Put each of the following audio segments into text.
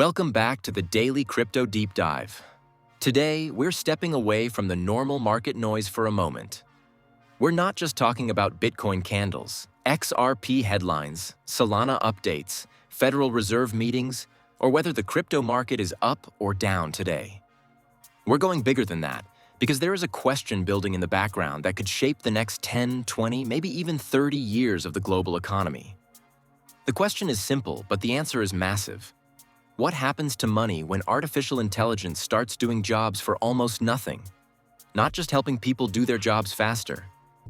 Welcome back to the Daily Crypto Deep Dive. Today, we're stepping away from the normal market noise for a moment. We're not just talking about Bitcoin candles, XRP headlines, Solana updates, Federal Reserve meetings, or whether the crypto market is up or down today. We're going bigger than that because there is a question building in the background that could shape the next 10, 20, maybe even 30 years of the global economy. The question is simple, but the answer is massive. What happens to money when artificial intelligence starts doing jobs for almost nothing? Not just helping people do their jobs faster,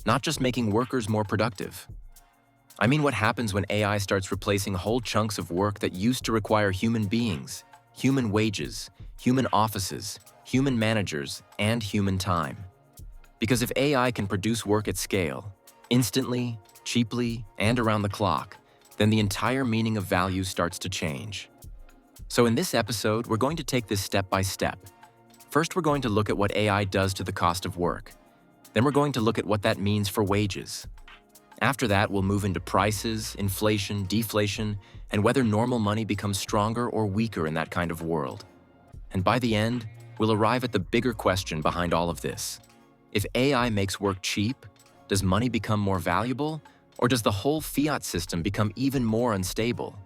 not just making workers more productive. I mean, what happens when AI starts replacing whole chunks of work that used to require human beings, human wages, human offices, human managers, and human time? Because if AI can produce work at scale, instantly, cheaply, and around the clock, then the entire meaning of value starts to change. So in this episode, we're going to take this step by step. First, we're going to look at what AI does to the cost of work. Then we're going to look at what that means for wages. After that, we'll move into prices, inflation, deflation, and whether normal money becomes stronger or weaker in that kind of world. And by the end, we'll arrive at the bigger question behind all of this. If AI makes work cheap, does money become more valuable, or does the whole fiat system become even more unstable?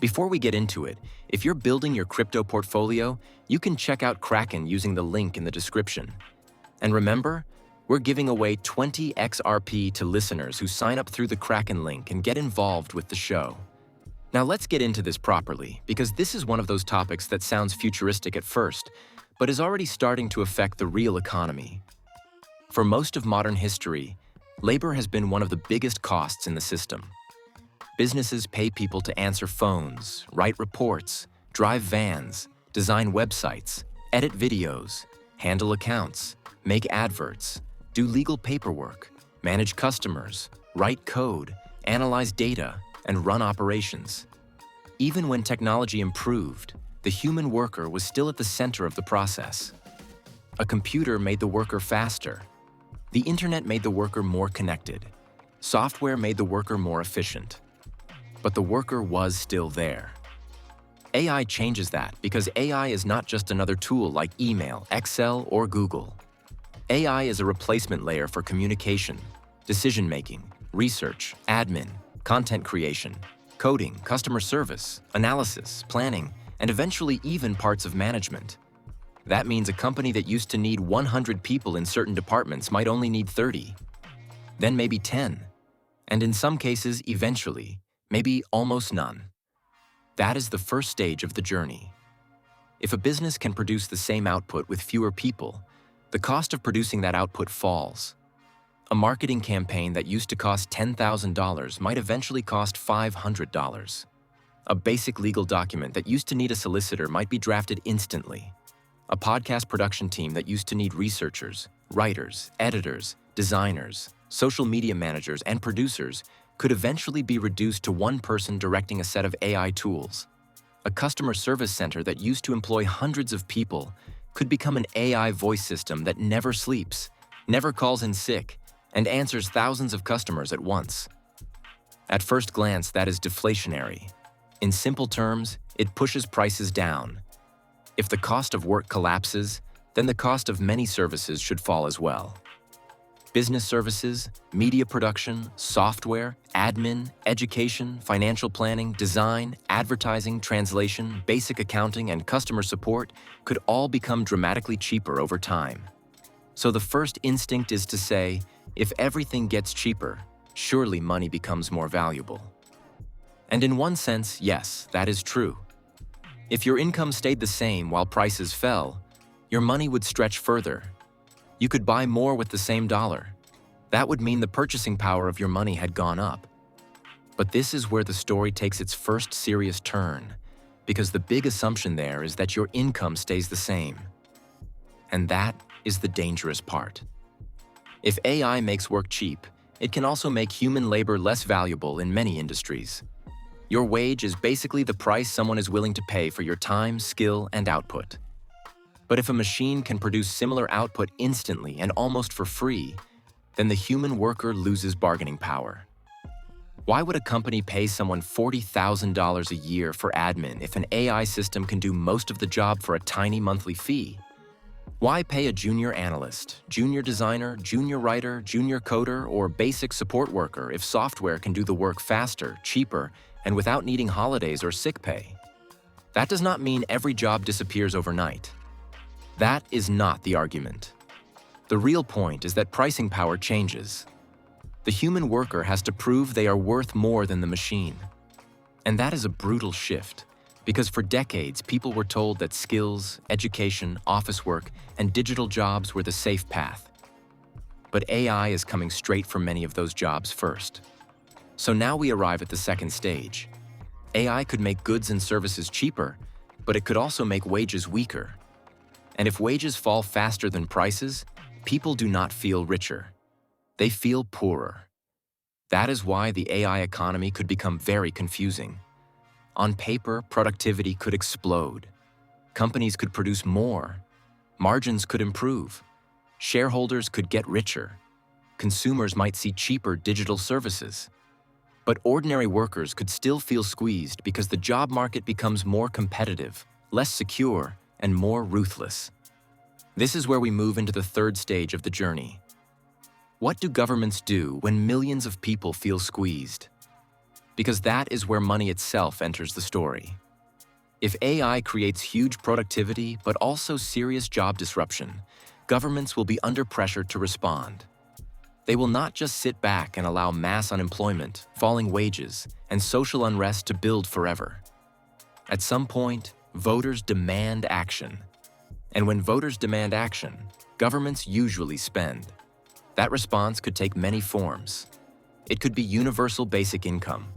Before we get into it, if you're building your crypto portfolio, you can check out Kraken using the link in the description. And remember, we're giving away 20 XRP to listeners who sign up through the Kraken link and get involved with the show. Now let's get into this properly, because this is one of those topics that sounds futuristic at first, but is already starting to affect the real economy. For most of modern history, labor has been one of the biggest costs in the system. Businesses pay people to answer phones, write reports, drive vans, design websites, edit videos, handle accounts, make adverts, do legal paperwork, manage customers, write code, analyze data, and run operations. Even when technology improved, the human worker was still at the center of the process. A computer made the worker faster. The internet made the worker more connected. Software made the worker more efficient. But the worker was still there. AI changes that because AI is not just another tool like email, Excel, or Google. AI is a replacement layer for communication, decision-making, research, admin, content creation, coding, customer service, analysis, planning, and eventually even parts of management. That means a company that used to need 100 people in certain departments might only need 30, then maybe 10, and in some cases, eventually, maybe almost none. That is the first stage of the journey. If a business can produce the same output with fewer people, the cost of producing that output falls. A marketing campaign that used to cost $10,000 might eventually cost $500. A basic legal document that used to need a solicitor might be drafted instantly. A podcast production team that used to need researchers, writers, editors, designers, social media managers, and producers could eventually be reduced to one person directing a set of AI tools. A customer service center that used to employ hundreds of people could become an AI voice system that never sleeps, never calls in sick, and answers thousands of customers at once. At first glance, that is deflationary. In simple terms, it pushes prices down. If the cost of work collapses, then the cost of many services should fall as well. Business services, media production, software, admin, education, financial planning, design, advertising, translation, basic accounting, and customer support could all become dramatically cheaper over time. So the first instinct is to say, if everything gets cheaper, surely money becomes more valuable. And in one sense, yes, that is true. If your income stayed the same while prices fell, your money would stretch further. You could buy more with the same dollar. That would mean the purchasing power of your money had gone up. But this is where the story takes its first serious turn, because the big assumption there is that your income stays the same. And that is the dangerous part. If AI makes work cheap, it can also make human labor less valuable in many industries. Your wage is basically the price someone is willing to pay for your time, skill, and output. But if a machine can produce similar output instantly and almost for free, then the human worker loses bargaining power. Why would a company pay someone $40,000 a year for admin if an AI system can do most of the job for a tiny monthly fee? Why pay a junior analyst, junior designer, junior writer, junior coder, or basic support worker if software can do the work faster, cheaper, and without needing holidays or sick pay? That does not mean every job disappears overnight. That is not the argument. The real point is that pricing power changes. The human worker has to prove they are worth more than the machine. And that is a brutal shift, because for decades people were told that skills, education, office work, and digital jobs were the safe path. But AI is coming straight for many of those jobs first. So now we arrive at the second stage. AI could make goods and services cheaper, but it could also make wages weaker. And if wages fall faster than prices, people do not feel richer. They feel poorer. That is why the AI economy could become very confusing. On paper, productivity could explode. Companies could produce more. Margins could improve. Shareholders could get richer. Consumers might see cheaper digital services. But ordinary workers could still feel squeezed because the job market becomes more competitive, less secure, and more ruthless. This is where we move into the third stage of the journey. What do governments do when millions of people feel squeezed? Because that is where money itself enters the story. If AI creates huge productivity but also serious job disruption, governments will be under pressure to respond. They will not just sit back and allow mass unemployment, falling wages, and social unrest to build forever. At some point, voters demand action. And when voters demand action, governments usually spend. That response could take many forms. It could be universal basic income.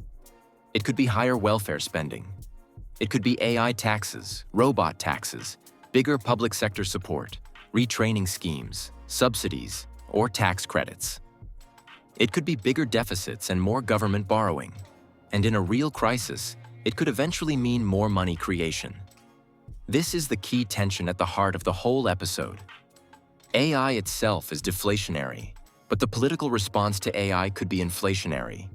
It could be higher welfare spending. It could be AI taxes, robot taxes, bigger public sector support, retraining schemes, subsidies, or tax credits. It could be bigger deficits and more government borrowing. And in a real crisis, it could eventually mean more money creation. This is the key tension at the heart of the whole episode. AI itself is deflationary, but the political response to AI could be inflationary.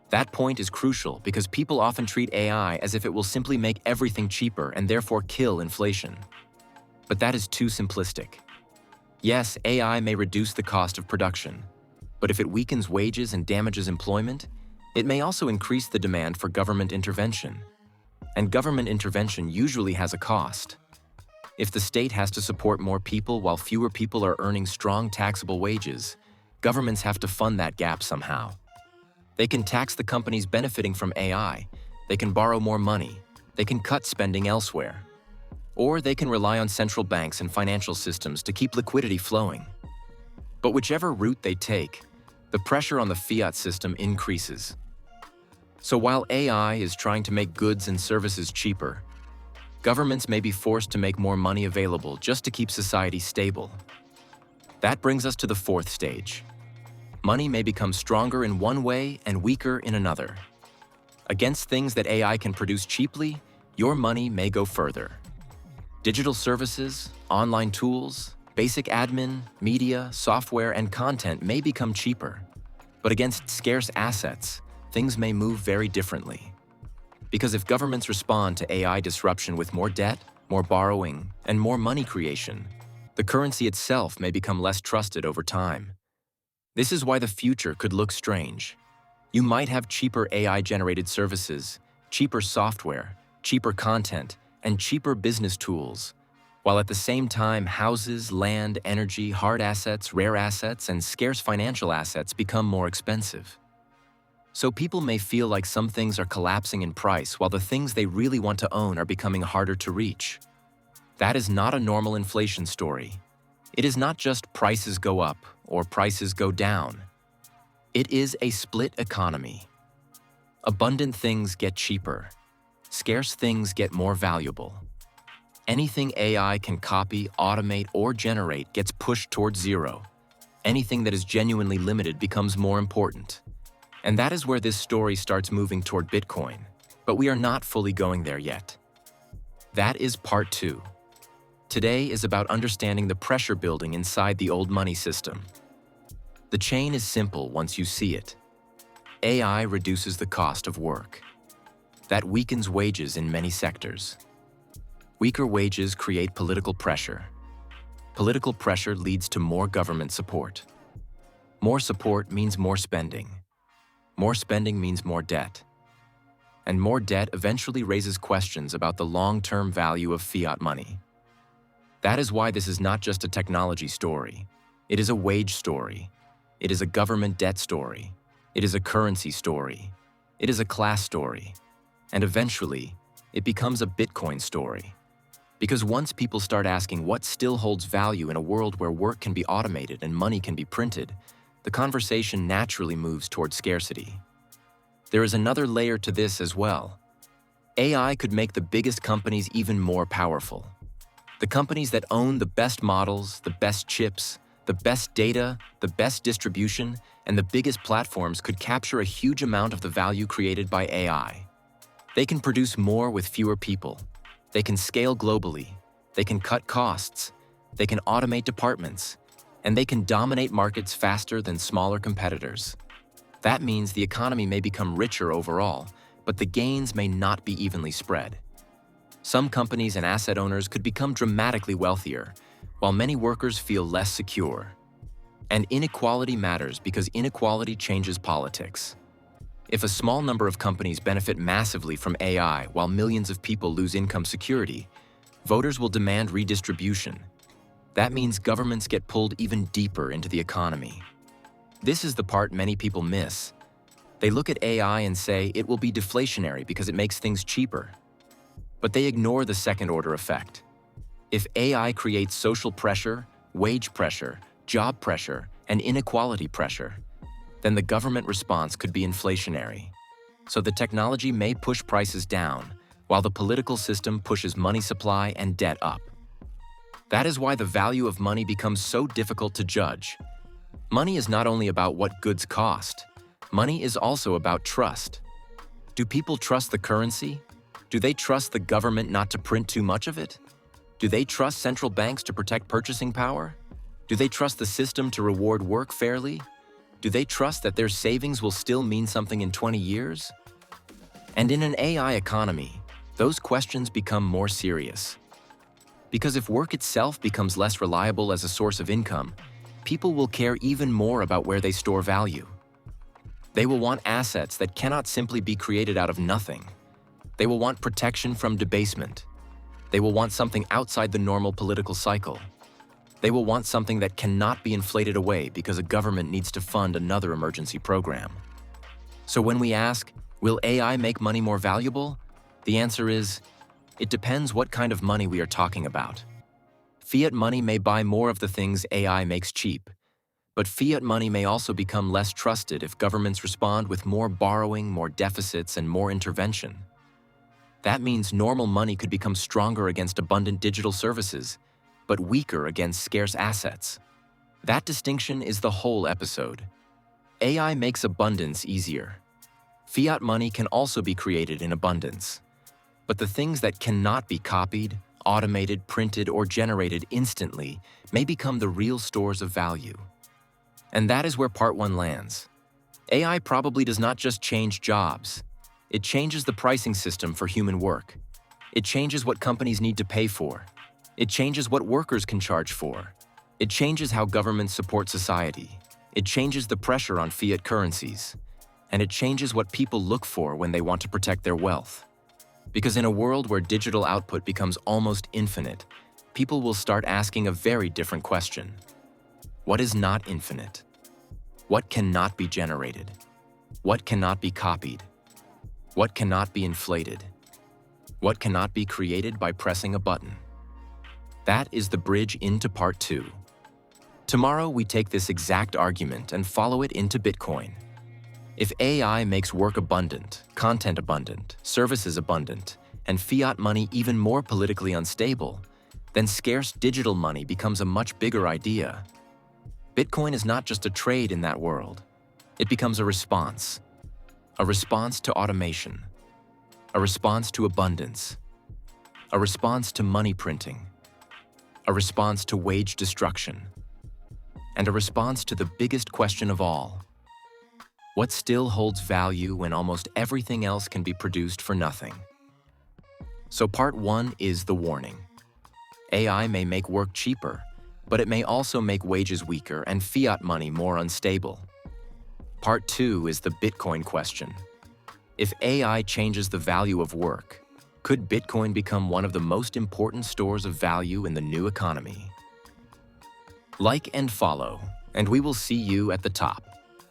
That point is crucial because people often treat AI as if it will simply make everything cheaper and therefore kill inflation. But that is too simplistic. Yes, AI may reduce the cost of production, but if it weakens wages and damages employment, it may also increase the demand for government intervention. And government intervention usually has a cost. If the state has to support more people while fewer people are earning strong taxable wages, governments have to fund that gap somehow. They can tax the companies benefiting from AI, they can borrow more money, they can cut spending elsewhere. Or they can rely on central banks and financial systems to keep liquidity flowing. But whichever route they take, the pressure on the fiat system increases. So while AI is trying to make goods and services cheaper, governments may be forced to make more money available just to keep society stable. That brings us to the fourth stage. Money may become stronger in one way and weaker in another. Against things that AI can produce cheaply, your money may go further. Digital services, online tools, basic admin, media, software, and content may become cheaper. But against scarce assets, things may move very differently. Because if governments respond to AI disruption with more debt, more borrowing, and more money creation, the currency itself may become less trusted over time. This is why the future could look strange. You might have cheaper AI-generated services, cheaper software, cheaper content, and cheaper business tools, while at the same time houses, land, energy, hard assets, rare assets, and scarce financial assets become more expensive. So people may feel like some things are collapsing in price while the things they really want to own are becoming harder to reach. That is not a normal inflation story. It is not just prices go up or prices go down. It is a split economy. Abundant things get cheaper. Scarce things get more valuable. Anything AI can copy, automate, or generate gets pushed towards zero. Anything that is genuinely limited becomes more important. And that is where this story starts moving toward Bitcoin, but we are not fully going there yet. That is part 2. Today is about understanding the pressure building inside the old money system. The chain is simple once you see it. AI reduces the cost of work. That weakens wages in many sectors. Weaker wages create political pressure. Political pressure leads to more government support. More support means more spending. More spending means more debt. And more debt eventually raises questions about the long-term value of fiat money. That is why this is not just a technology story. It is a wage story. It is a government debt story. It is a currency story. It is a class story. And eventually, it becomes a Bitcoin story. Because once people start asking what still holds value in a world where work can be automated and money can be printed, the conversation naturally moves towards scarcity. There is another layer to this as well. AI could make the biggest companies even more powerful. The companies that own the best models, the best chips, the best data, the best distribution, and the biggest platforms could capture a huge amount of the value created by AI. They can produce more with fewer people. They can scale globally. They can cut costs. They can automate departments. And they can dominate markets faster than smaller competitors. That means the economy may become richer overall, but the gains may not be evenly spread. Some companies and asset owners could become dramatically wealthier, while many workers feel less secure. And inequality matters because inequality changes politics. If a small number of companies benefit massively from AI while millions of people lose income security, voters will demand redistribution. That means governments get pulled even deeper into the economy. This is the part many people miss. They look at AI and say it will be deflationary because it makes things cheaper. But they ignore the second-order effect. If AI creates social pressure, wage pressure, job pressure, and inequality pressure, then the government response could be inflationary. So the technology may push prices down, while the political system pushes money supply and debt up. That is why the value of money becomes so difficult to judge. Money is not only about what goods cost. Money is also about trust. Do people trust the currency? Do they trust the government not to print too much of it? Do they trust central banks to protect purchasing power? Do they trust the system to reward work fairly? Do they trust that their savings will still mean something in 20 years? And in an AI economy, those questions become more serious. Because if work itself becomes less reliable as a source of income, people will care even more about where they store value. They will want assets that cannot simply be created out of nothing. They will want protection from debasement. They will want something outside the normal political cycle. They will want something that cannot be inflated away because a government needs to fund another emergency program. So when we ask, will AI make money more valuable? The answer is, it depends what kind of money we are talking about. Fiat money may buy more of the things AI makes cheap, but fiat money may also become less trusted if governments respond with more borrowing, more deficits, and more intervention. That means normal money could become stronger against abundant digital services, but weaker against scarce assets. That distinction is the whole episode. AI makes abundance easier. Fiat money can also be created in abundance. But the things that cannot be copied, automated, printed, or generated instantly may become the real stores of value. And that is where Part 1 lands. AI probably does not just change jobs. It changes the pricing system for human work. It changes what companies need to pay for. It changes what workers can charge for. It changes how governments support society. It changes the pressure on fiat currencies. And it changes what people look for when they want to protect their wealth. Because in a world where digital output becomes almost infinite, people will start asking a very different question. What is not infinite? What cannot be generated? What cannot be copied? What cannot be inflated? What cannot be created by pressing a button? That is the bridge into Part 2. Tomorrow, we take this exact argument and follow it into Bitcoin. If AI makes work abundant, content abundant, services abundant, and fiat money even more politically unstable, then scarce digital money becomes a much bigger idea. Bitcoin is not just a trade in that world. It becomes a response to automation, a response to abundance, a response to money printing, a response to wage destruction, and a response to the biggest question of all. What still holds value when almost everything else can be produced for nothing? So part 1 is the warning. AI may make work cheaper, but it may also make wages weaker and fiat money more unstable. Part 2 is the Bitcoin question. If AI changes the value of work, could Bitcoin become one of the most important stores of value in the new economy? Like and follow, and we will see you at the top.